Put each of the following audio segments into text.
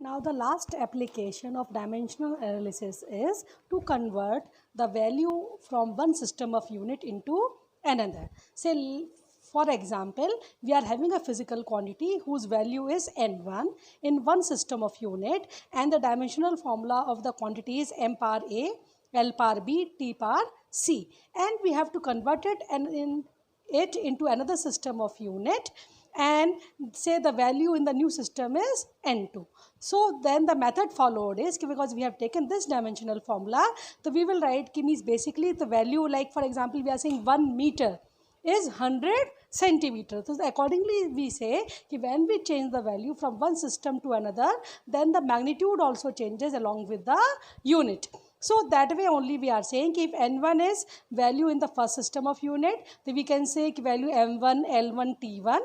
Now the last application of dimensional analysis is to convert the value from one system of unit into another. Say for example, we are having a physical quantity whose value is n1 in one system of unit, and the dimensional formula of the quantity is m power a, l power b, t power c, and we have to convert it into another system of unit, and say the value in the new system is n2. So then the method followed is, because we have taken this dimensional formula, so we will write means basically the value, like for example we are saying 1 meter is 100 centimeter. So accordingly we say when we change the value from one system to another, then the magnitude also changes along with the unit. So that way only we are saying if n1 is value in the first system of unit, then we can say value m1, l1, t1.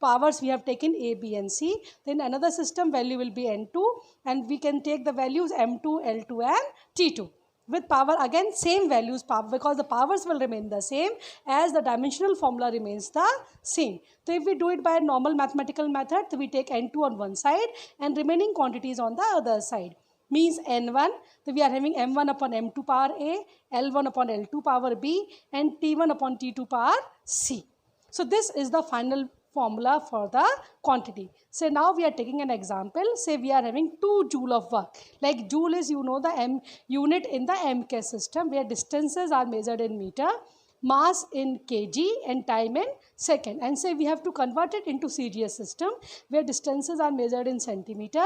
Powers we have taken a, b and c. Then another system value will be n2, and we can take the values m2, l2 and t2. With power again same values, because the powers will remain the same as the dimensional formula remains the same. So if we do it by a normal mathematical method, so we take n2 on one side and remaining quantities on the other side. Means n1, so we are having m1 upon m2 power a, l1 upon l2 power b and t1 upon t2 power c. So this is the final formula for the quantity. So now we are taking an example. Say we are having 2 joule of work. Like joule is, you know, the m unit in the MK system, where distances are measured in meter, mass in kg and time in second. And say we have to convert it into CGS system, where distances are measured in centimeter,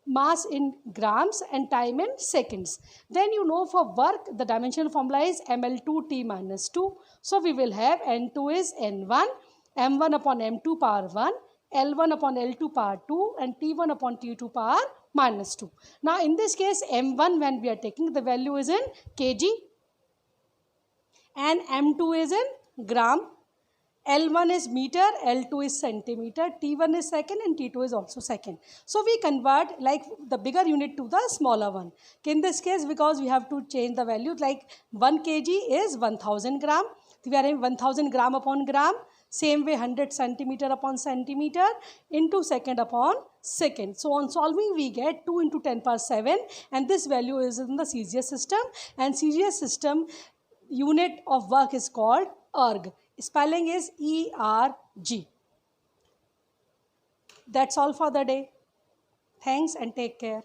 mass in grams and time in seconds. Then you know for work the dimensional formula is ml2t minus 2. So we will have n2 is n1, m1 upon m2 power 1, l1 upon l2 power 2 and t1 upon t2 power minus 2. Now in this case m1, when we are taking, the value is in kg and m2 is in gram, L1 is meter, L2 is centimeter, T1 is second and T2 is also second. So we convert like the bigger unit to the smaller one. In this case, because we have to change the value, like 1 kg is 1000 gram. So we are having 1000 gram upon gram. Same way 100 centimeter upon centimeter into second upon second. So on solving we get 2 into 10 power 7, and this value is in the CGS system, and CGS system unit of work is called erg. Spelling is ERG. That's all for the day. Thanks and take care.